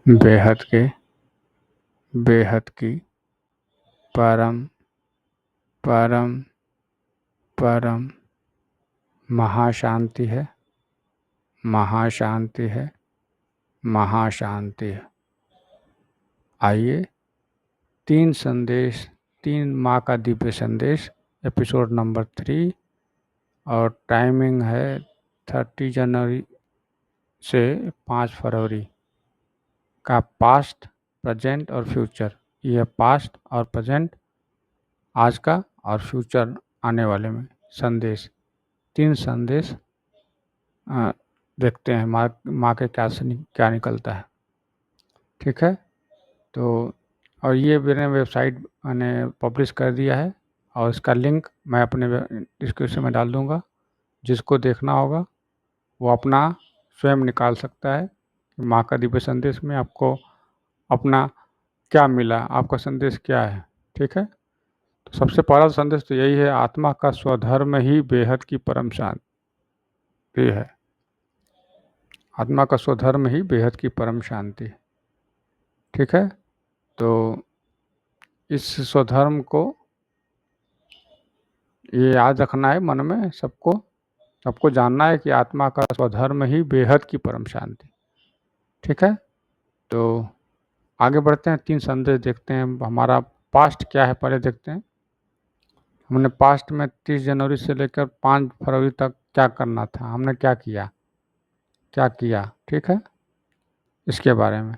बेहद के बेहद की परम परम परम महाशांति है, महाशांति है, महाशांति है। आइए 3 माँ का दिव्य संदेश, एपिसोड नंबर 3, और टाइमिंग है 30 जनवरी से 5 फरवरी का पास्ट, प्रेजेंट और फ्यूचर। यह पास्ट और प्रेजेंट आज का और फ्यूचर आने वाले में संदेश, 3 संदेश देखते हैं माँ के क्या निकलता है। ठीक है, तो और ये मैंने वेबसाइट मैंने पब्लिश कर दिया है और इसका लिंक मैं अपने डिस्क्रिप्शन में डाल दूँगा। जिसको देखना होगा वो अपना स्वयं निकाल सकता है कि माँ का दिव्य संदेश में आपको अपना क्या मिला, आपका संदेश क्या है। ठीक है, तो सबसे पहला संदेश तो यही है, आत्मा का स्वधर्म ही बेहद की परम शांति है। आत्मा का स्वधर्म ही बेहद की परम शांति है। ठीक है, तो इस स्वधर्म को ये याद रखना है मन में, सबको जानना है कि आत्मा का स्वधर्म ही बेहद की परम शांति। ठीक है, तो आगे बढ़ते हैं, 3 संदेश देखते हैं। हमारा पास्ट क्या है पहले देखते हैं। हमने पास्ट में 30 जनवरी से लेकर 5 फरवरी तक क्या करना था, हमने क्या किया। ठीक है, इसके बारे में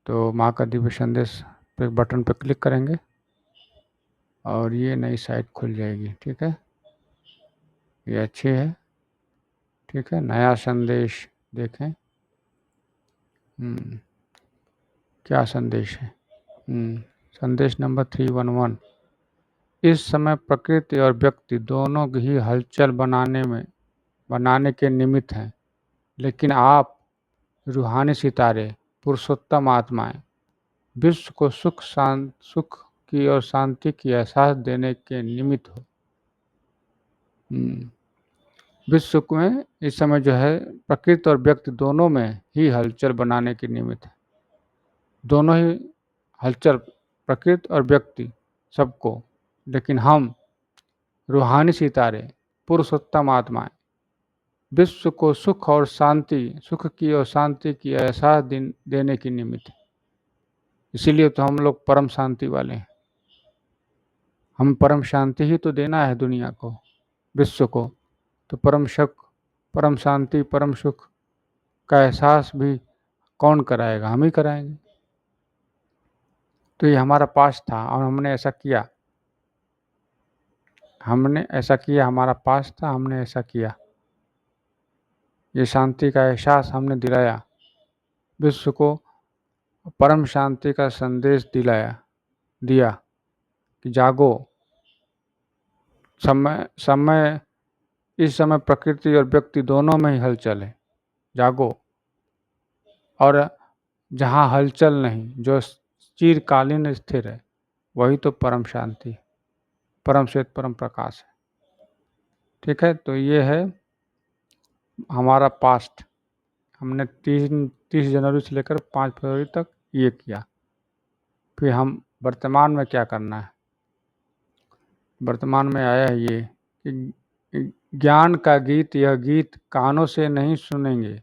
तो माँ का दिव्य संदेश पे बटन पर क्लिक करेंगे और ये नई साइट खुल जाएगी। ठीक है, ये अच्छी है। ठीक है, नया संदेश देखें। क्या संदेश है? संदेश नंबर 311। इस समय प्रकृति और व्यक्ति दोनों ही हलचल बनाने के निमित्त हैं, लेकिन आप रूहानी सितारे, पुरुषोत्तम आत्माएं, विश्व को सुख की और शांति की एहसास देने के निमित्त हो। विश्व में इस समय जो है प्रकृति और व्यक्ति दोनों में ही हलचल बनाने के निमित्त है। दोनों ही हलचल, प्रकृति और व्यक्ति, सबको, लेकिन हम रूहानी सितारे, पुरुषोत्तम आत्माएं, विश्व को सुख की और शांति की एहसास देने के निमित्त है। इसीलिए तो हम लोग परम शांति वाले हैं। हम परम शांति ही तो देना है दुनिया को, विश्व को। तो परम शांति, परम सुख का एहसास भी कौन कराएगा? हम ही कराएंगे। तो ये हमारा पास्ट था और हमने ऐसा किया, हमारा पास्ट था, हमने ऐसा किया। ये शांति का एहसास हमने दिलाया, विश्व को परम शांति का संदेश दिया कि जागो। इस समय प्रकृति और व्यक्ति दोनों में ही हलचल है, जागो। और जहाँ हलचल नहीं, जो चिरकालीन स्थिर है, वही तो परम शांति, परम श्वेत, परम प्रकाश है। ठीक है, तो ये है हमारा पास्ट। हमने 30 जनवरी से लेकर 5 फरवरी तक ये किया। फिर हम वर्तमान में क्या करना है? वर्तमान में आया है ये कि ज्ञान का गीत, यह गीत कानों से नहीं सुनेंगे,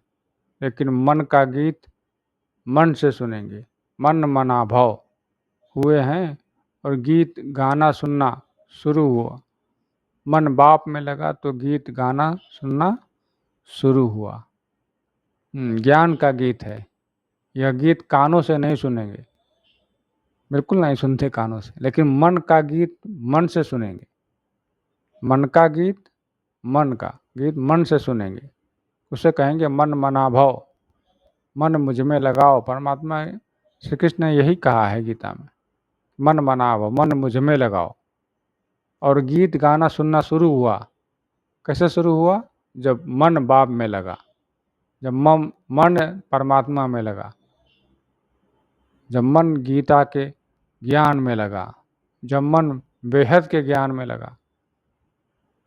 लेकिन मन का गीत मन से सुनेंगे। मन मना भाव हुए हैं और गीत गाना सुनना शुरू हुआ। मन बाप में लगा तो गीत गाना सुनना शुरू हुआ। ज्ञान का गीत है, यह गीत कानों से नहीं सुनेंगे, बिल्कुल नहीं सुनते कानों से, लेकिन मन का गीत मन से सुनेंगे। मन का गीत, मन से सुनेंगे। उसे कहेंगे मन मना भाव, मन मुझ में लगाओ। परमात्मा श्री कृष्ण ने यही कहा है गीता में, मन मना भाव, मन मुझ में लगाओ। और गीत गाना सुनना शुरू हुआ। कैसे शुरू हुआ? जब मन बाप में लगा, जब मन परमात्मा में लगा, जब मन गीता के ज्ञान में लगा, जब मन बेहद के ज्ञान में लगा,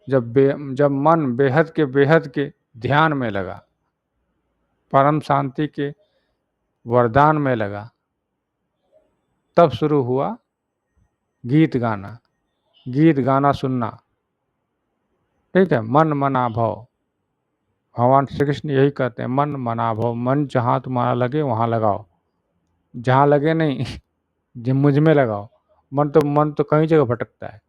जब मन बेहद के ध्यान में लगा, परम शांति के वरदान में लगा, तब शुरू हुआ गीत गाना, गीत गाना सुनना। ठीक है, मन मना भव, भगवान श्री कृष्ण यही कहते हैं, मन मना भव, मन जहाँ तुम्हारा लगे वहाँ लगाओ, जहाँ लगे नहीं जो मुझ में लगाओ। मन तो कई जगह भटकता है,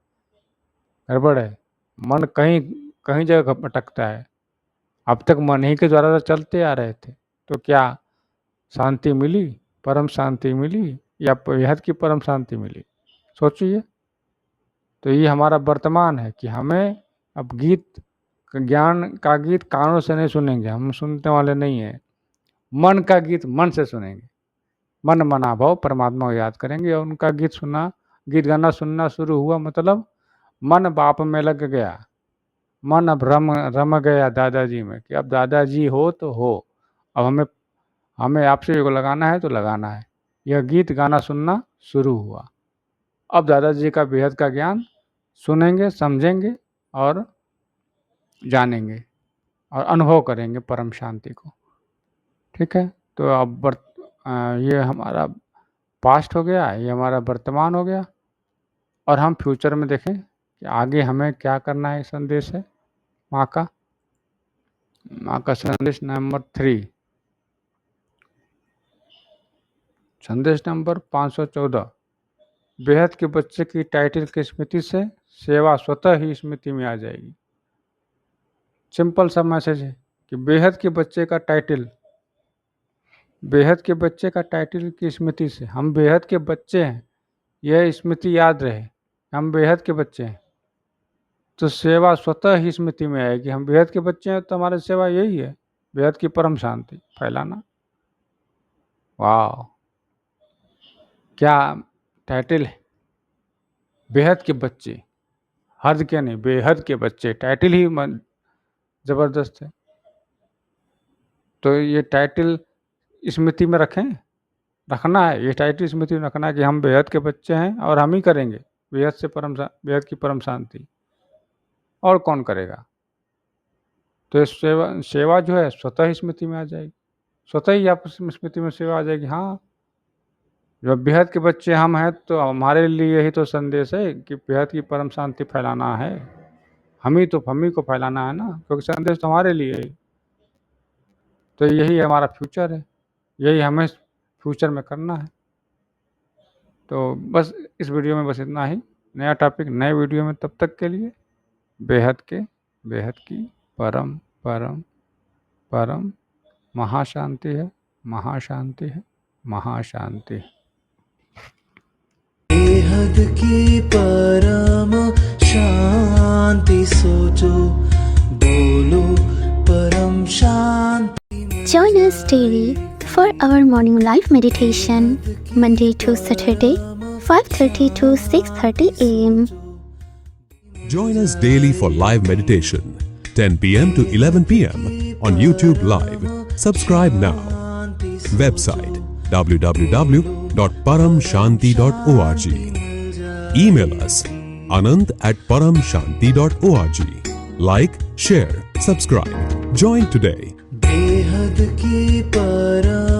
गड़बड़ है, मन कहीं कहीं जगह भटकता है। अब तक मन ही के द्वारा तो चलते आ रहे थे, तो क्या शांति मिली, परम शांति मिली या बेहद की परम शांति मिली? सोचिए। तो ये हमारा वर्तमान है कि हमें अब गीत, ज्ञान का गीत कानों से नहीं सुनेंगे, हम सुनने वाले नहीं हैं। मन का गीत मन से सुनेंगे, मन मना भाव, परमात्मा को याद करेंगे और उनका गीत सुनना, गीत गाना सुनना शुरू हुआ, मतलब मन बाप में लग गया, मन अब रम गया दादाजी में, कि अब दादाजी हो तो हो, अब हमें आपसे को लगाना है तो लगाना है। यह गीत गाना सुनना शुरू हुआ। अब दादाजी का बेहद का ज्ञान सुनेंगे, समझेंगे और जानेंगे और अनुभव करेंगे परम शांति को। ठीक है, तो अब ये हमारा पास्ट हो गया, ये हमारा वर्तमान हो गया, और हम फ्यूचर में देखें कि आगे हमें क्या करना है। संदेश है माँ का संदेश नंबर 3, संदेश नंबर 514। बेहद के बच्चे की टाइटल की स्मृति से सेवा स्वतः ही स्मृति में आ जाएगी। सिंपल सा मैसेज है कि बेहद के बच्चे का टाइटल, बेहद के बच्चे का टाइटल की स्मृति से, हम बेहद के बच्चे हैं, यह स्मृति याद रहे, हम बेहद के बच्चे हैं, तो सेवा स्वतः ही स्मृति में आएगी। हम बेहद के बच्चे हैं तो हमारी सेवा यही है, बेहद की परम शांति फैलाना। वाह, क्या टाइटल है, बेहद के बच्चे, हद के नहीं, बेहद के बच्चे, टाइटल ही जबरदस्त है। तो ये टाइटल स्मृति में रखना है, ये टाइटल स्मृति में रखना है कि हम बेहद के बच्चे हैं और हम ही करेंगे बेहद की परम शांति, और कौन करेगा? तो ये सेवा जो है स्वतः ही स्मृति में आ जाएगी, स्वतः ही आप स्मृति में सेवा आ जाएगी। हाँ, जब बेहद के बच्चे हम हैं तो हमारे लिए यही तो संदेश है कि बेहद की परम शांति फैलाना है, हम ही को फैलाना है ना, क्योंकि संदेश तो हमारे लिए है। तो यही हमारा फ्यूचर है, यही हमें फ्यूचर में करना है। तो बस इस वीडियो में बस इतना ही, नया टॉपिक नए वीडियो में, तब तक के लिए बेहद की परम परम परम महाशांति है, महाशांति है, महाशांति है। बेहद की परम शांति सोचो, बोलो परम शांति। Join us daily for our morning live meditation, Monday to Saturday, 5:30 to 6:30 a.m. Join us daily for live meditation, 10 p.m. to 11 p.m. on YouTube Live. Subscribe now. Website www.paramshanti.org. Email us anand@paramshanti.org. Like, share, subscribe. Join today. बेहद की परम